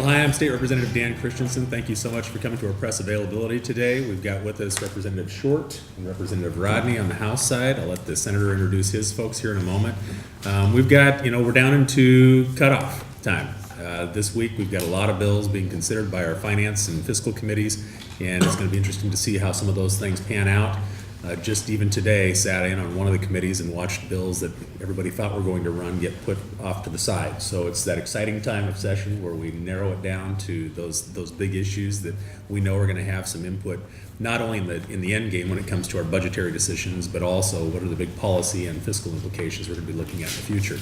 Well, hi, I'm State Representative Dan Christensen. Thank you so much for coming to our press availability today. We've got with us Representative Short and Representative Rodney on the House side. I'll let the Senator introduce his folks here in a moment. We've got, we're down into cutoff time. This week, we've got a lot of bills being considered by our finance and fiscal committees, and it's going to be interesting to see how some of those things pan out. Just even today, sat in on one of the committees and watched bills that everybody thought were going to run get put off to the side. So it's that exciting time of session where we narrow it down to those big issues that we know are going to have some input, not only in the end game when it comes to our budgetary decisions, but also what are the big policy and fiscal implications we're going to be looking at in the future.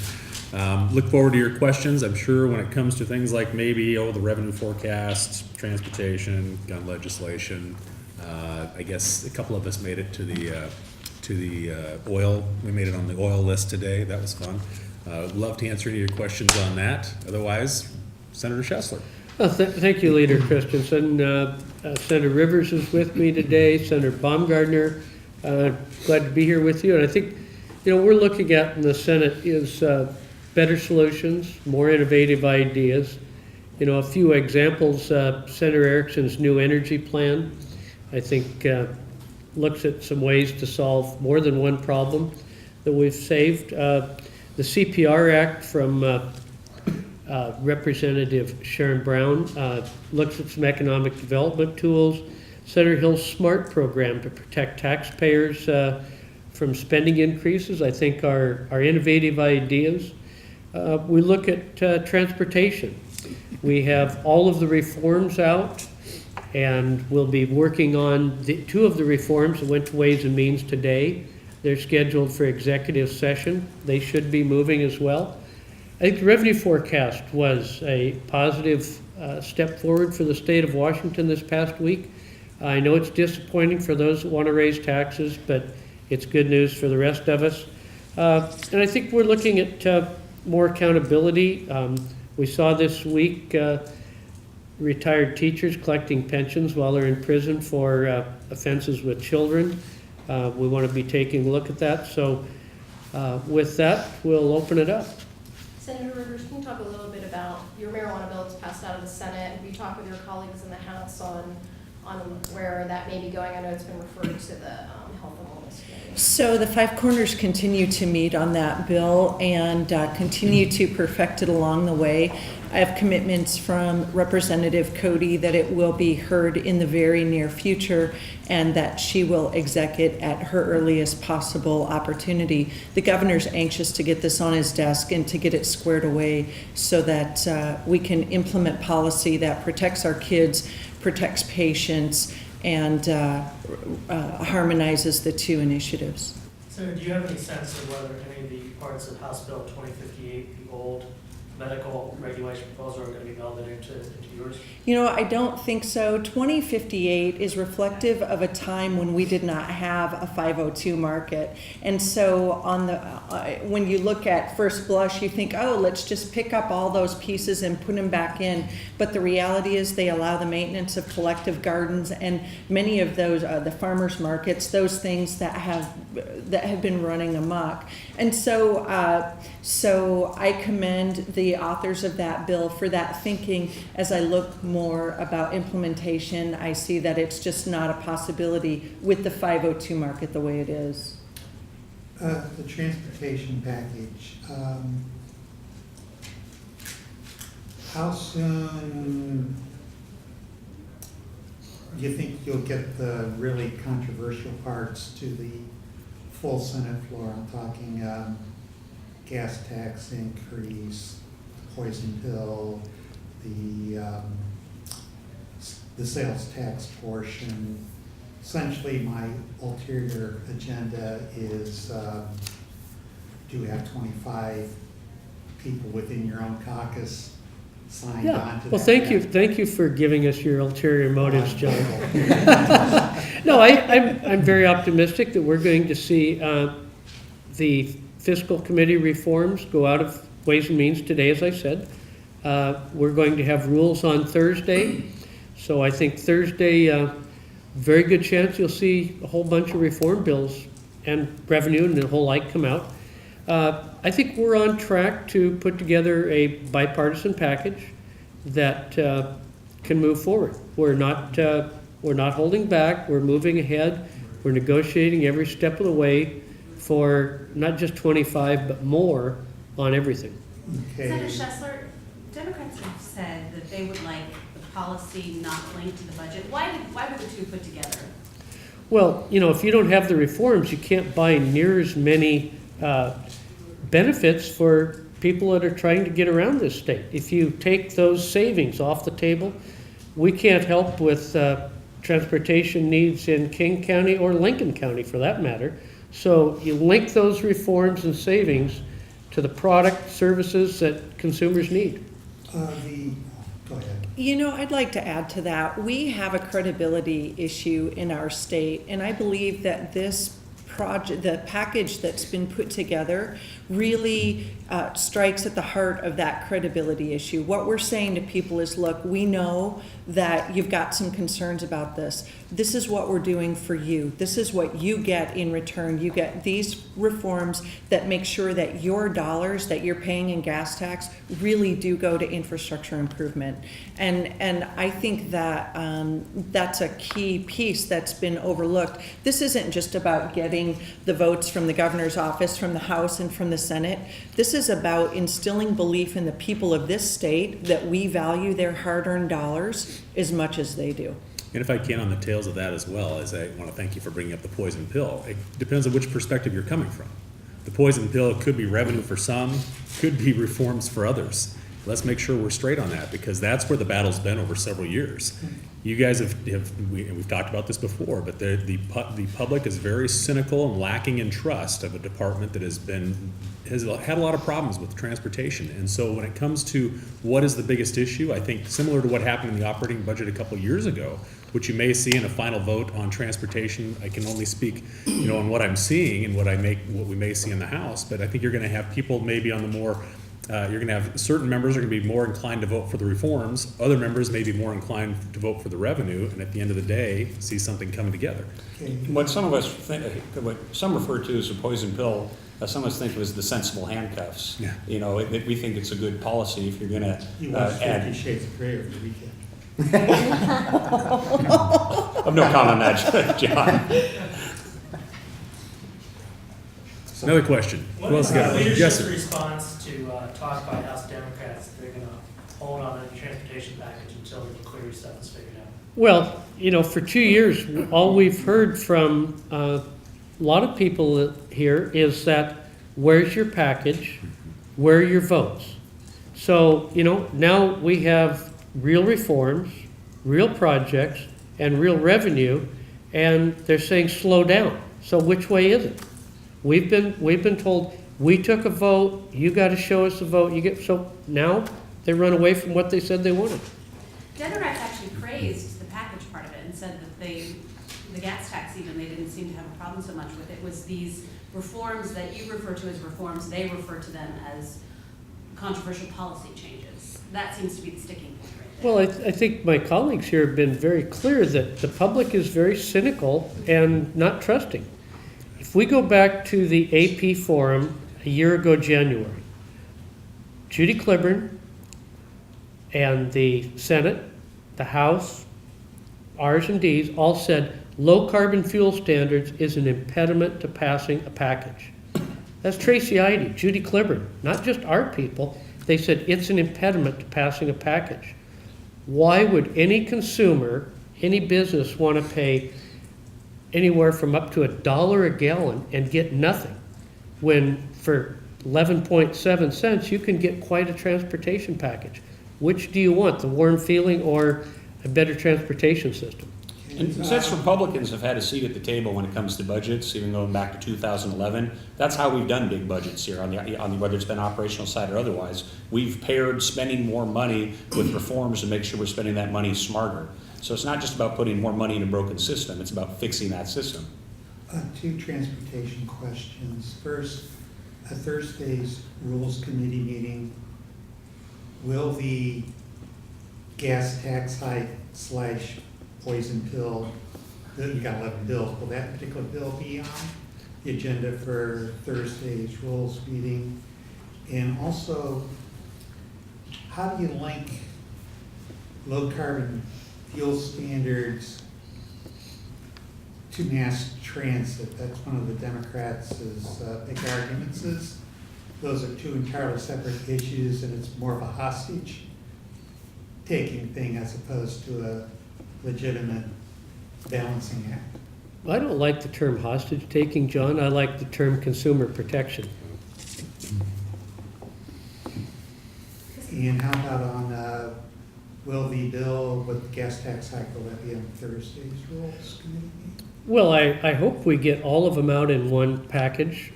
Look forward to your questions. I'm sure when it comes to things like maybe the revenue forecast, transportation, gun legislation. I guess a couple of us made it to the oil. We made it on the oil list today. That was fun. Love to answer any of your questions on that. Otherwise, Senator Schessler. Well, thank you, Leader Christensen. Senator Rivers is with me today. Senator Baumgardner, glad to be here with you. And I think, we're looking at in the Senate is better solutions, more innovative ideas. A few examples, Senator Erickson's new energy plan. I think looks at some ways to solve more than one problem that we've saved. The CPR Act from Representative Sharon Brown looks at some economic development tools. Senator Hill's SMART program to protect taxpayers from spending increases, I think are innovative ideas. We look at transportation. We have all of the reforms out, and we'll be working on two of the reforms that went to Ways and Means today. They're scheduled for executive session. They should be moving as well. I think the revenue forecast was a positive step forward for the state of Washington this past week. I know it's disappointing for those that want to raise taxes, but it's good news for the rest of us. And I think we're looking at more accountability. We saw this week retired teachers collecting pensions while they're in prison for offenses with children. We want to be taking a look at that. So with that, we'll open it up. Senator Rivers, can you talk a little bit about your marijuana bill that's passed out of the Senate? Have you talked with your colleagues in the House on where that may be going? I know it's been referred to the Health and Wellness Committee. So the Five Corners continue to meet on that bill and continue to perfect it along the way. I have commitments from Representative Cody that it will be heard in the very near future and that she will exec it at her earliest possible opportunity. The governor's anxious to get this on his desk and to get it squared away so that we can implement policy that protects our kids, protects patients, and harmonizes the two initiatives. So do you have any sense of whether any of the parts of House Bill 2058, the old medical regulation proposal, are going to be melded into yours? I don't think so. 2058 is reflective of a time when we did not have a 502 market. And so on the when you look at first blush, you think, oh, let's just pick up all those pieces and put them back in. But the reality is they allow the maintenance of collective gardens and many of those, the farmers markets, those things that have been running amok. And so I commend the authors of that bill for that thinking. As I look more about implementation, I see that it's just not a possibility with the 502 market the way it is. The transportation package, how soon do you think you'll get the really controversial parts to the full Senate floor? I'm talking gas tax increase, poison pill, the sales tax portion. Essentially, my ulterior agenda is do we have 25 people within your own caucus signed on to that? Well, thank you for giving us your ulterior motives, John. No, I'm very optimistic that we're going to see the fiscal committee reforms go out of Ways and Means today, as I said. We're going to have rules on Thursday. So I think Thursday, very good chance you'll see a whole bunch of reform bills and revenue and the whole like come out. I think we're on track to put together a bipartisan package that can move forward. We're not holding back, we're moving ahead, we're negotiating every step of the way for not just 25, but more on everything. Okay. Senator Schessler, Democrats have said that they would like the policy not linked to the budget. Why were the two put together? Well, if you don't have the reforms, you can't buy near as many benefits for people that are trying to get around this state. If you take those savings off the table, we can't help with transportation needs in King County or Lincoln County for that matter. So you link those reforms and savings to the product, services that consumers need. Go ahead. I'd like to add to that. We have a credibility issue in our state, and I believe that this project, the package that's been put together, really strikes at the heart of that credibility issue. What we're saying to people is, look, we know that you've got some concerns about this. This is what we're doing for you. This is what you get in return. You get these reforms that make sure that your dollars that you're paying in gas tax really do go to infrastructure improvement. And I think that that's a key piece that's been overlooked. This isn't just about getting the votes from the governor's office, from the House, and from the Senate. This is about instilling belief in the people of this state that we value their hard-earned dollars as much as they do. And if I can, on the tails of that as well, as I want to thank you for bringing up the poison pill. It depends on which perspective you're coming from. The poison pill could be revenue for some, could be reforms for others. Let's make sure we're straight on that, because that's where the battle's been over several years. You guys we've talked about this before, but the public is very cynical and lacking in trust of a department that has had a lot of problems with transportation. And so when it comes to what is the biggest issue, I think similar to what happened in the operating budget a couple years ago, which you may see in a final vote on transportation. I can only speak, on what I'm seeing and what we may see in the House, but I think you're going to have people maybe on the more you're going to have certain members are going to be more inclined to vote for the reforms. Other members may be more inclined to vote for the revenue, and at the end of the day, see something coming together. Okay. What some of us think, what some refer to as a poison pill, some of us think was the sensible handcuffs. Yeah. We think it's a good policy if you're going to You watched 50 add. Shades of Grey over the weekend. Of no comment on that, John. Another question. What Who is else got the it? leadership's Yes, sir. response to talk by House Democrats that they're going to hold on to the transportation package until the clear stuff is figured out? Well, for 2 years, all we've heard from a lot of people here is that, where's your package? Where are your votes? So, now we have real reforms, real projects, and real revenue, and they're saying slow down. So which way is it? We've been told, we took a vote, you got to show us the vote. So now they run away from what they said they wanted. Democrats actually praised the package part of it and said that the gas tax even, they didn't seem to have a problem so much with. It was these reforms that you refer to as reforms, they refer to them as controversial policy changes. That seems to be the sticking point right there. Well, I think my colleagues here have been very clear that the public is very cynical and not trusting. If we go back to the AP forum a year ago, January, Judy Cliburn and the Senate, the House, R's and D's all said low carbon fuel standards is an impediment to passing a package. That's Tracy Ide, Judy Cliburn, not just our people. They said it's an impediment to passing a package. Why would any consumer, any business want to pay anywhere from up to $1 a gallon and get nothing, when for 11.7 cents you can get quite a transportation package? Which do you want, the warm feeling or a better transportation system? And since Republicans have had a seat at the table when it comes to budgets, even going back to 2011, that's how we've done big budgets here on the whether it's been operational side or otherwise. We've paired spending more money with reforms to make sure we're spending that money smarter. So it's not just about putting more money in a broken system, it's about fixing that system. Two transportation questions. First, at Thursday's Rules Committee meeting, will the gas tax hike / poison pill, you got 11 bills, will that particular bill be on the agenda for Thursday's Rules meeting? And also, how do you link low carbon fuel standards to mass transit. That's one of the Democrats' big arguments is. Those are two entirely separate issues, and it's more of a hostage-taking thing as opposed to a legitimate balancing act. I don't like the term hostage-taking, John. I like the term consumer protection. And how about on will the bill with the gas tax hike, will that be on Thursday's rules committee? Well, I hope we get all of them out in one package,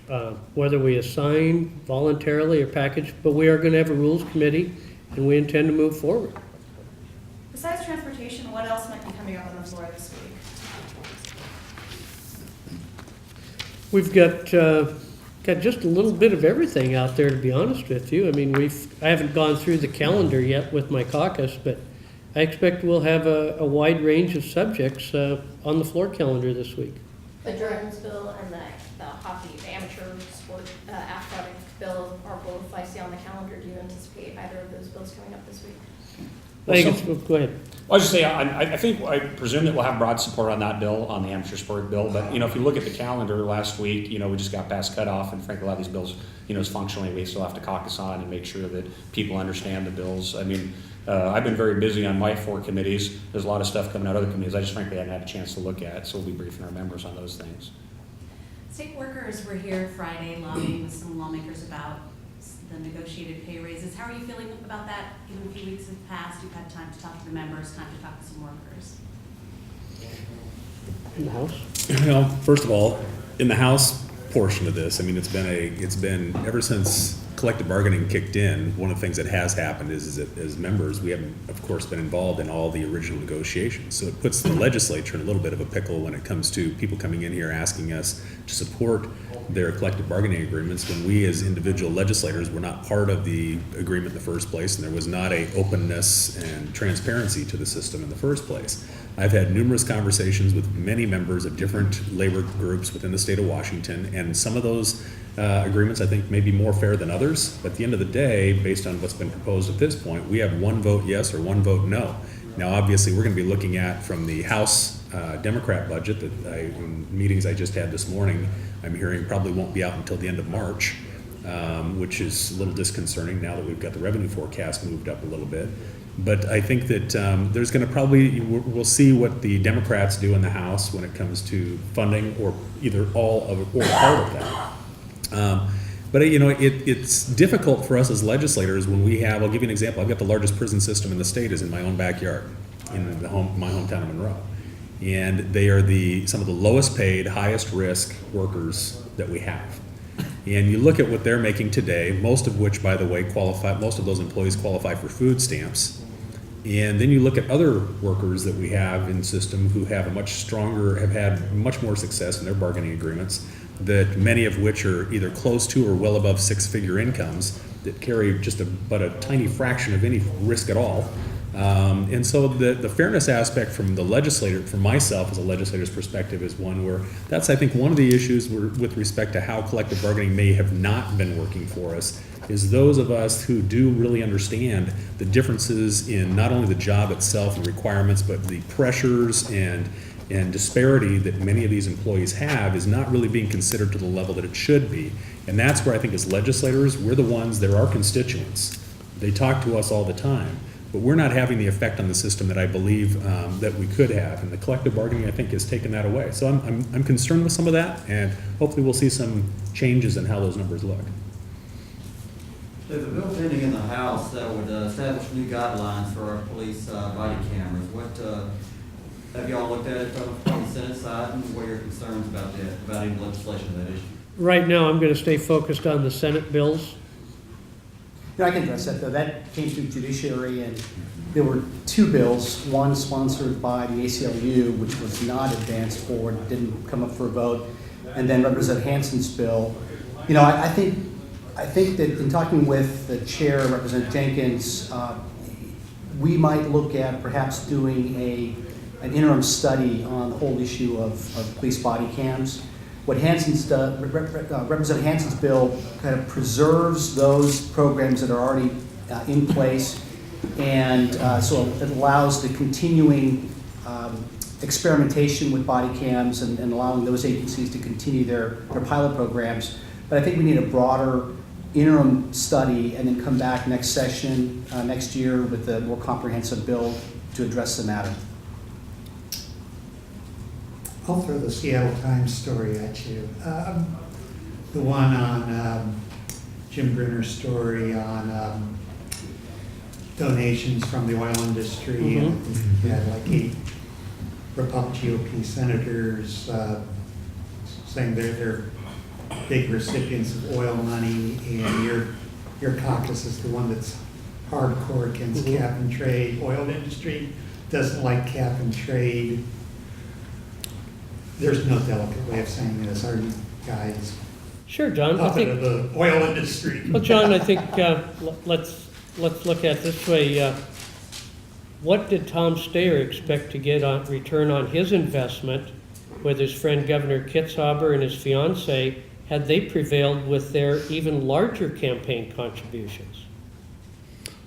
whether we assign voluntarily or package, but we are going to have a rules committee, and we intend to move forward. Besides transportation, what else might be coming up on the floor this week? We've got just a little bit of everything out there, to be honest with you. I mean, I haven't gone through the calendar yet with my caucus, but I expect we'll have a wide range of subjects on the floor calendar this week. The drones bill and the hockey, the amateur sport athletic bill are both, I see on the calendar. Do you anticipate either of those bills coming up this week? Go ahead. I was just saying, I presume that we'll have broad support on that bill, on the amateur sport bill, but, if you look at the calendar last week, we just got past cutoff, and frankly, a lot of these bills, is functionally, we still have to caucus on and make sure that people understand the bills. I mean, I've been very busy on my 4 committees. There's a lot of stuff coming out of other committees I just frankly hadn't had a chance to look at, so we'll be briefing our members on those things. State workers were here Friday lobbying with some lawmakers about the negotiated pay raises. How are you feeling about that? Given a few weeks have passed, you've had time to talk to the members, time to talk to some workers. In the House? Well, first of all, in the House portion of this, I mean, it's been ever since collective bargaining kicked in, one of the things that has happened is that as members, we haven't, of course, been involved in all the original negotiations. So it puts the legislature in a little bit of a pickle when it comes to people coming in here asking us to support their collective bargaining agreements when we as individual legislators were not part of the agreement in the first place, and there was not a openness and transparency to the system in the first place. I've had numerous conversations with many members of different labor groups within the state of Washington, and some of those agreements I think may be more fair than others, but at the end of the day, based on what's been proposed at this point, we have 1 vote yes or 1 vote no. Now, obviously, we're going to be looking at from the House Democrat budget that in meetings I just had this morning, I'm hearing probably won't be out until the end of March, which is a little disconcerting now that we've got the revenue forecast moved up a little bit. But I think that there's going to we'll see what the Democrats do in the House when it comes to funding or either all of it or part of that. But it's difficult for us as legislators when we have, I'll give you an example, I've got the largest prison system in the state is in my own backyard, in my hometown of Monroe. And they are some of the lowest paid, highest risk workers that we have. And you look at what they're making today, most of which, by the way, most of those employees qualify for food stamps. And then you look at other workers that we have in the system who have have had much more success in their bargaining agreements, that many of which are either close to or well above 6-figure incomes that carry just but a tiny fraction of any risk at all. And so the fairness aspect from myself as a legislator's perspective is one where that's, I think, one of the issues with respect to how collective bargaining may have not been working for us is those of us who do really understand the differences in not only the job itself and requirements, but the pressures and disparity that many of these employees have is not really being considered to the level that it should be. And that's where I think as legislators, they're our constituents. They talk to us all the time, but we're not having the effect on the system that I believe that we could have. And the collective bargaining, I think, has taken that away. So I'm concerned with some of that, and hopefully we'll see some changes in how those numbers look. There's a bill pending in the House that would establish new guidelines for our police body cameras. What have y'all looked at it from the Senate side, and what are your concerns about any legislation of that issue? Right now, I'm going to stay focused on the Senate bills. I can address that, though. That came through judiciary, and there were 2 bills, one sponsored by the ACLU, which was not advanced forward, didn't come up for a vote, and then Representative Hansen's bill. I think that in talking with the chair, Representative Jenkins, we might look at perhaps doing an interim study on the whole issue of police body cams. What Representative Hansen's bill kind of preserves those programs that are already in place And so it allows the continuing experimentation with body cams and allowing those agencies to continue their pilot programs. But I think we need a broader interim study and then come back next session, next year with a more comprehensive bill to address the matter. I'll throw the Seattle Times story at you. The one on Jim Brenner's story on donations from the oil industry. And he had like 8 GOP senators saying they're big recipients of oil money, and your caucus is the one that's hardcore against cap and trade. Oil industry doesn't like cap and trade. There's no delicate way of saying this. Are you guys Sure, John. I puppet think, of the oil industry? well, John, I think let's look at it this way. What did Tom Steyer expect to get on return on his investment with his friend Governor Kitzhaber and his fiancee had they prevailed with their even larger campaign contributions?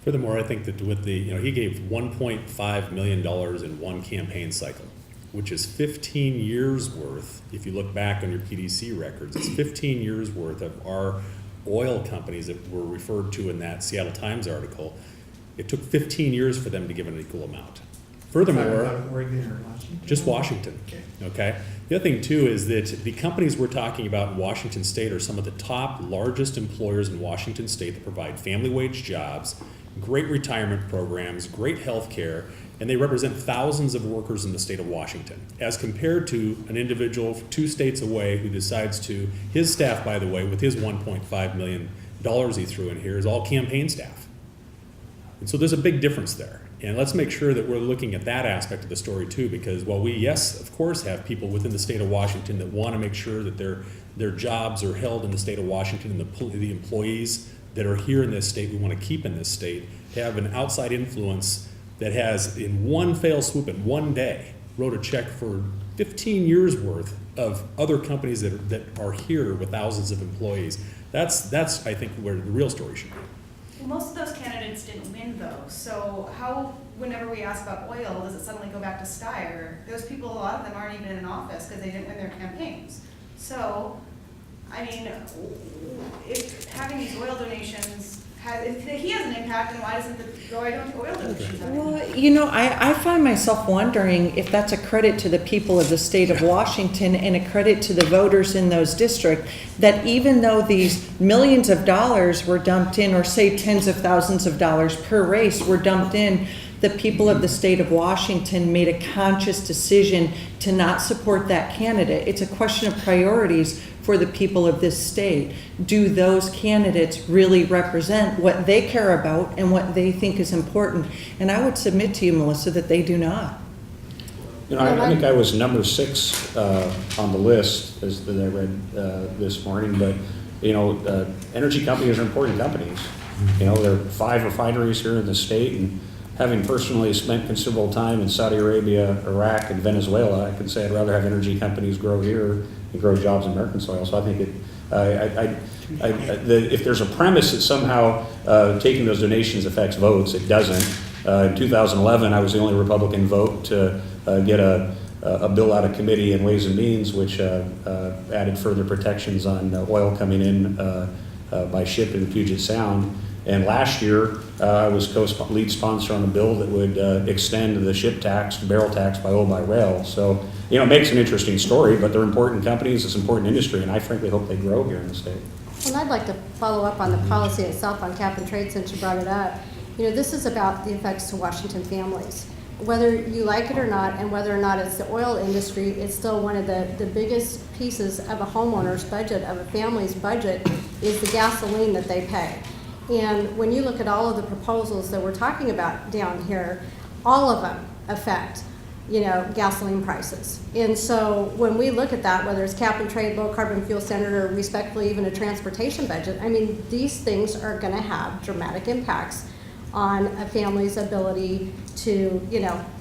Furthermore, I think that with the, he gave $1.5 million in one campaign cycle, which is 15 years worth. If you look back on your PDC records, it's 15 years worth of our oil companies that were referred to in that Seattle Times article. It took 15 years for them to give an equal amount. Furthermore, Oregon or Washington? just Washington, okay? The other thing too is that the companies we're talking about in Washington State are some of the top largest employers in Washington State that provide family wage jobs, great retirement programs, great health care, and they represent thousands of workers in the state of Washington, as compared to an individual 2 states away who decides to, his staff, by the way, with his $1.5 million he threw in here, is all campaign staff. And so there's a big difference there. And let's make sure that we're looking at that aspect of the story too, because while we, yes, of course, have people within the state of Washington that want to make sure that their jobs are held in the state of Washington, and the employees that are here in this state we want to keep in this state have an outside influence that has, in one fell swoop, in one day, wrote a check for 15 years worth of other companies that are here with thousands of employees. That's I think where the real story should be. Well, most of those candidates didn't win though, so how, whenever we ask about oil, does it suddenly go back to Steyer? Those people, a lot of them aren't even in office because they didn't win their campaigns. So, I mean, if having these oil donations if he has an impact, then why don't the oil donations have an impact? Well, I find myself wondering if that's a credit to the people of the state of Washington and a credit to the voters in those districts, that even though these millions of dollars were dumped in, or say tens of thousands of dollars per race were dumped in, the people of the state of Washington made a conscious decision to not support that candidate. It's a question of priorities for the people of this state. Do those candidates really represent what they care about and what they think is important? And I would submit to you, Melissa, that they do not. I think I was number 6 on the list as that I read this morning, but energy companies are important companies. There are 5 refineries here in the state, and having personally spent considerable time in Saudi Arabia, Iraq, and Venezuela, I can say I'd rather have energy companies grow here and grow jobs in American soil. So I think if there's a premise that somehow taking those donations affects votes, it doesn't. In 2011, I was the only Republican vote to get a bill out of committee in Ways and Means, which added further protections on oil coming in by ship in Puget Sound. And last year, I was lead sponsor on a bill that would extend the ship tax, barrel tax by oil by rail. So, it makes an interesting story, but they're important companies, it's important industry, and I frankly hope they grow here in the state. Well, I'd like to follow up on the policy itself on cap and trade since you brought it up. This is about the effects to Washington families. Whether you like it or not, and whether or not it's the oil industry, it's still one of the biggest pieces of a homeowner's budget, of a family's budget, is the gasoline that they pay. And when you look at all of the proposals that we're talking about down here, all of them affect, gasoline prices. And so when we look at that, whether it's cap and trade, low carbon fuel standard, or respectfully even a transportation budget, these things are going to have dramatic impacts on a family's ability to,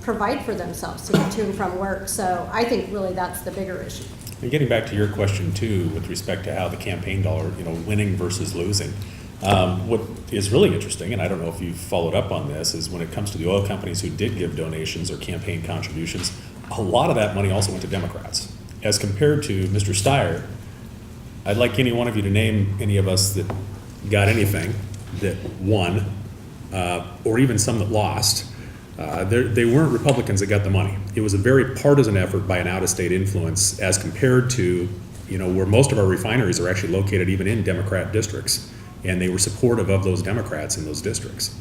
provide for themselves, to get to and from work. So I think really that's the bigger issue. And getting back to your question too, with respect to how the campaign dollar, winning versus losing. What is really interesting, and I don't know if you've followed up on this, is when it comes to the oil companies who did give donations or campaign contributions, a lot of that money also went to Democrats. As compared to Mr. Steyer, I'd like any one of you to name any of us that got anything, that won, or even some that lost. They weren't Republicans that got the money. It was a very partisan effort by an out-of-state influence as compared to, where most of our refineries are actually located even in Democrat districts. And they were supportive of those Democrats in those districts.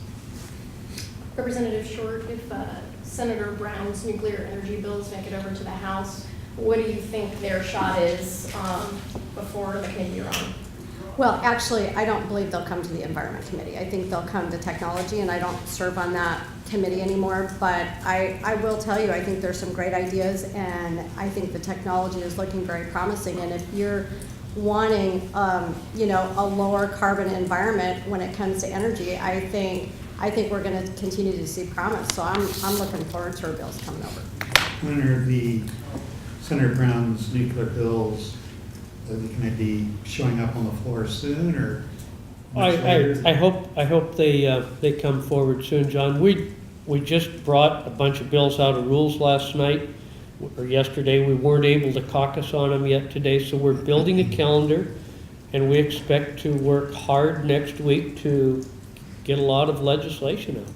Representative Short, if Senator Brown's nuclear energy bills make it over to the House, what do you think their shot is before the committee you're on? Well, actually, I don't believe they'll come to the Environment Committee. I think they'll come to Technology, and I don't serve on that committee anymore. But I will tell you, I think there's some great ideas, and I think the technology is looking very promising. And if you're wanting, a lower carbon environment when it comes to energy, I think we're going to continue to see promise. So I'm looking forward to our bills coming over. When are the Senator Brown's nuclear bills, are they going to be showing up on the floor soon or much later? I hope they come forward soon, John. We just brought a bunch of bills out of rules last night or yesterday. We weren't able to caucus on them yet today, so we're building a calendar, and we expect to work hard next week to get a lot of legislation out.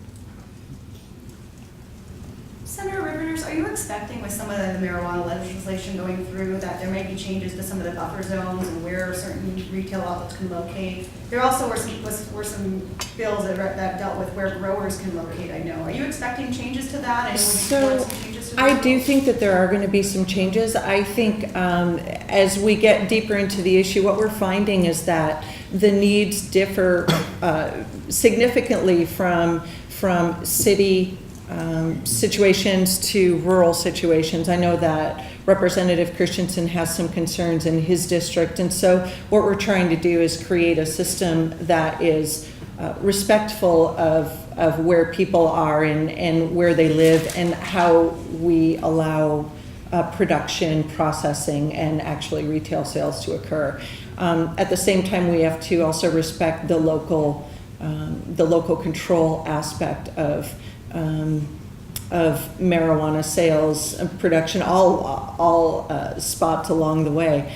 Senator Rivers, are you expecting with some of the marijuana legislation going through that there may be changes to some of the buffer zones and where certain retail outlets can locate? There also were some bills that dealt with where growers can locate, I know. Are you expecting changes to that? And would you support some changes to that? I do think that there are going to be some changes. I think as we get deeper into the issue, what we're finding is that the needs differ significantly from city situations to rural situations. I know that Representative Christensen has some concerns in his district, and so what we're trying to do is create a system that is respectful of where people are and where they live and how we allow production, processing, and actually retail sales to occur. At the same time, we have to also respect the local control aspect of marijuana sales and production, all spots along the way.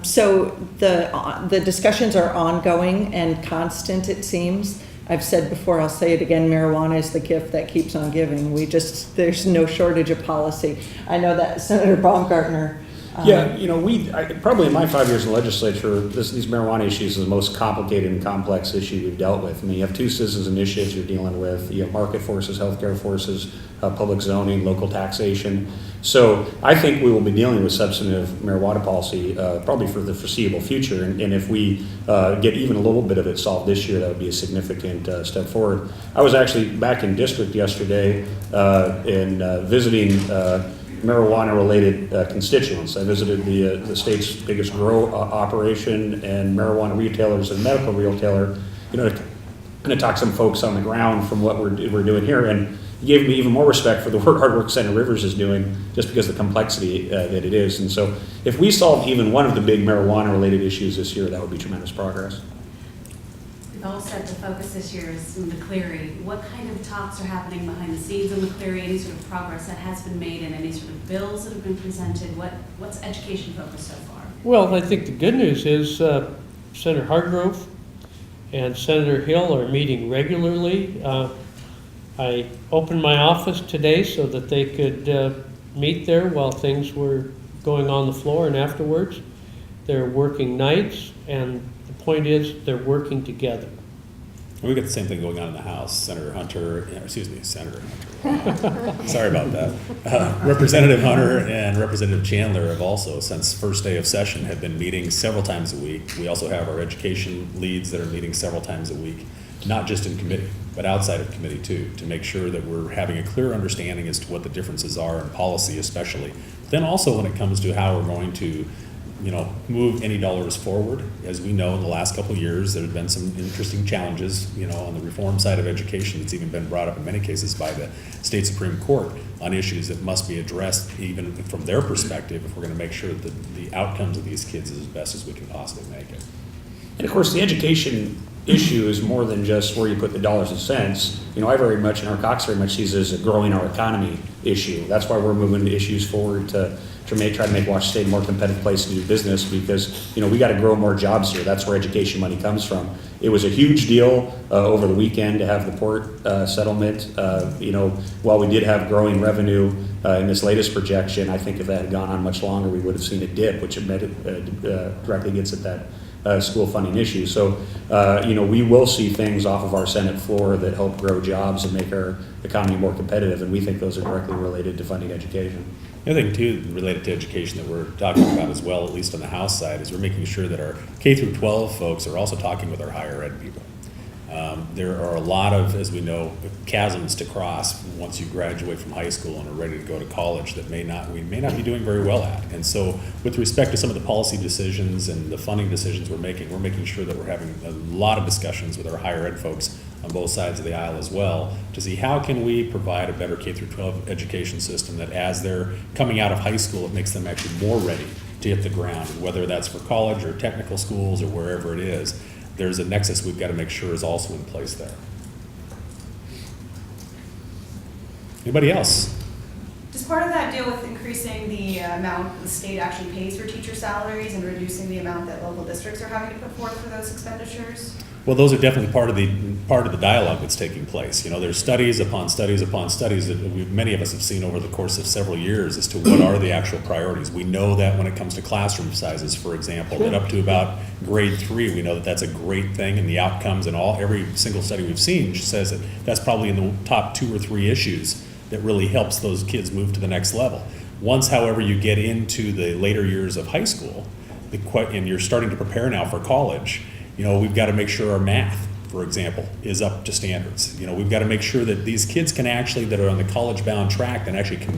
So the discussions are ongoing and constant, it seems. I've said before, I'll say it again, marijuana is the gift that keeps on giving. There's no shortage of policy. I know that Senator Baumgartner. Probably in my 5 years in the legislature, these marijuana issues are the most complicated and complex issue we've dealt with. I mean, you have two citizens initiatives you're dealing with. You have market forces, healthcare forces, public zoning, local taxation. So I think we will be dealing with substantive marijuana policy probably for the foreseeable future. And if we get even a little bit of it solved this year, that would be a significant step forward. I was actually back in district yesterday and visiting marijuana-related constituents. I visited the state's biggest grow operation and marijuana retailers and medical retailer, to talk to some folks on the ground from what we're doing here, and it gave me even more respect for the hard work Senator Rivers is doing, just because of the complexity that it is. And so, if we solve even one of the big marijuana-related issues this year, that would be tremendous progress. We've all said the focus this year is in McCleary. What kind of talks are happening behind the scenes in McCleary? Any sort of progress that has been made, and any sort of bills that have been presented? What's education focused so far? Well, I think the good news is Senator Hargrove and Senator Hill are meeting regularly. I opened my office today so that they could meet there while things were going on the floor and afterwards. They're working nights, and the point is they're working together. We've got the same thing going on in the House. Senator Hunter. Sorry about that. Representative Hunter and Representative Chandler have also, since first day of session, have been meeting several times a week. We also have our education leads that are meeting several times a week, not just in committee, but outside of committee too, to make sure that we're having a clear understanding as to what the differences are in policy especially. But then also when it comes to how we're going to move any dollars forward. As we know, in the last couple of years, there have been some interesting challenges, on the reform side of education. It's even been brought up in many cases by the state Supreme Court on issues that must be addressed even from their perspective if we're going to make sure that the outcomes of these kids is as best as we can possibly make it. And of course, the education issue is more than just where you put the dollars and cents. You know, I very much, and our Caucus very much sees it as a growing our economy issue. That's why we're moving issues forward to try to make Washington State a more competitive place to do business, because, you know, we got to grow more jobs here. That's where education money comes from. It was a huge deal over the weekend to have the port settlement. You know, while we did have growing revenue in this latest projection, I think if that had gone on much longer, we would have seen a dip, which directly gets at that school funding issue. So, you know, we will see things off of our Senate floor that help grow jobs and make our economy more competitive, and we think those are directly related to funding education. The other thing too, related to education that we're talking about as well, at least on the House side, is we're making sure that our K through 12 folks are also talking with our higher ed people. There are a lot of, as we know, chasms to cross once you graduate from high school and are ready to go to college that we may not be doing very well at. And so with respect to some of the policy decisions and the funding decisions we're making sure that we're having a lot of discussions with our higher ed folks on both sides of the aisle as well, to see how can we provide a better K through 12 education system that as they're coming out of high school, it makes them actually more ready to hit the ground, whether that's for college or technical schools or wherever it is. There's a nexus we've got to make sure is also in place there. Anybody else? Does part of that deal with increasing the amount the state actually pays for teacher salaries and reducing the amount that local districts are having to put forth for those expenditures? Well, those are definitely part of the dialogue that's taking place. You know, there's studies upon studies upon studies that many of us have seen over the course of several years as to what are the actual priorities. We know that when it comes to classroom sizes, for example, that up to about grade 3, we know that that's a great thing, and the outcomes in every single study we've seen says that that's probably in the top 2 or 3 issues that really helps those kids move to the next level. Once, however, you get into the later years of high school, and you're starting to prepare now for college, you know, we've got to make sure our math, for example, is up to standards. You know, we've got to make sure that these kids can actually, that are on the college-bound track, and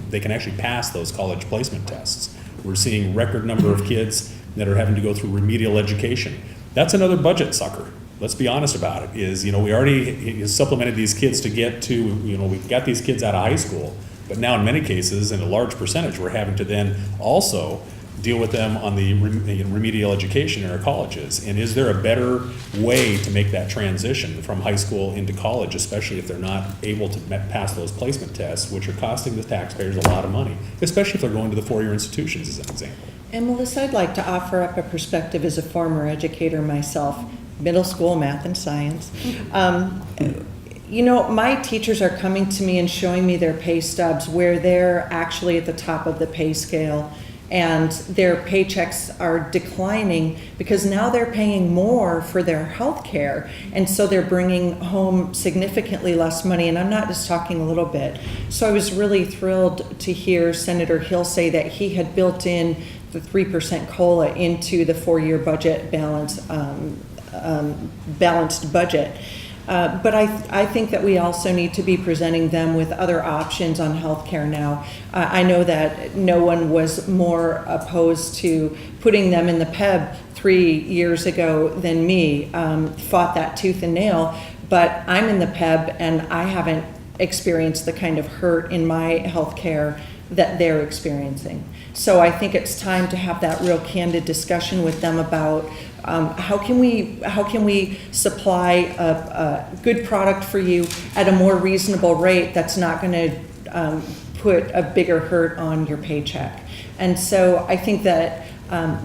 they can actually pass those college placement tests. We're seeing record number of kids that are having to go through remedial education. That's another budget sucker. Let's be honest about it, is, you know, we already supplemented these kids to get to, you know, we've got these kids out of high school, but now in many cases, in a large percentage, we're having to then also deal with them on the remedial education in our colleges. And is there a better way to make that transition from high school into college, especially if they're not able to pass those placement tests, which are costing the taxpayers a lot of money, especially if they're going to the 4-year institutions, as an example. And Melissa, I'd like to offer up a perspective as a former educator myself, middle school math and science. You know, my teachers are coming to me and showing me their pay stubs where they're actually at the top of the pay scale, and their paychecks are declining because now they're paying more for their health care, and so they're bringing home significantly less money, and I'm not just talking a little bit. So I was really thrilled to hear Senator Hill say that he had built in the 3% COLA into the 4-year budget balanced budget. But I think that we also need to be presenting them with other options on healthcare now. I know that no one was more opposed to putting them in the PEB 3 years ago than me, fought that tooth and nail, but I'm in the PEB and I haven't experienced the kind of hurt in my healthcare that they're experiencing. So I think it's time to have that real candid discussion with them about how can we supply a good product for you at a more reasonable rate that's not going to put a bigger hurt on your paycheck. And so I think that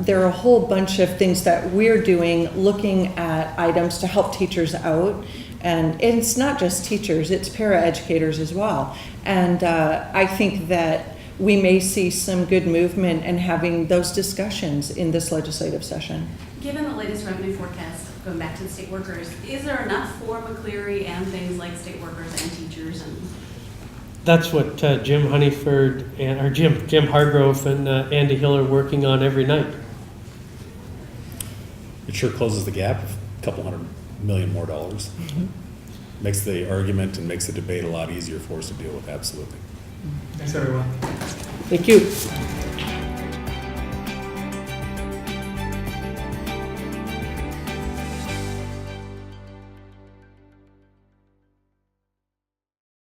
there are a whole bunch of things that we're doing, looking at items to help teachers out. And it's not just teachers, it's paraeducators as well. And I think that we may see some good movement in having those discussions in this legislative session. Given the latest revenue forecast, going back to the state workers, is there enough for McCleary and things like state workers and teachers? And That's what Jim Honeyford or Jim Hargrove and Andy Hill are working on every night. It sure closes the gap of a couple $100 million more. Mm-hmm. Makes the argument and makes the debate a lot easier for us to deal with, absolutely. Thanks, everyone. Thank you.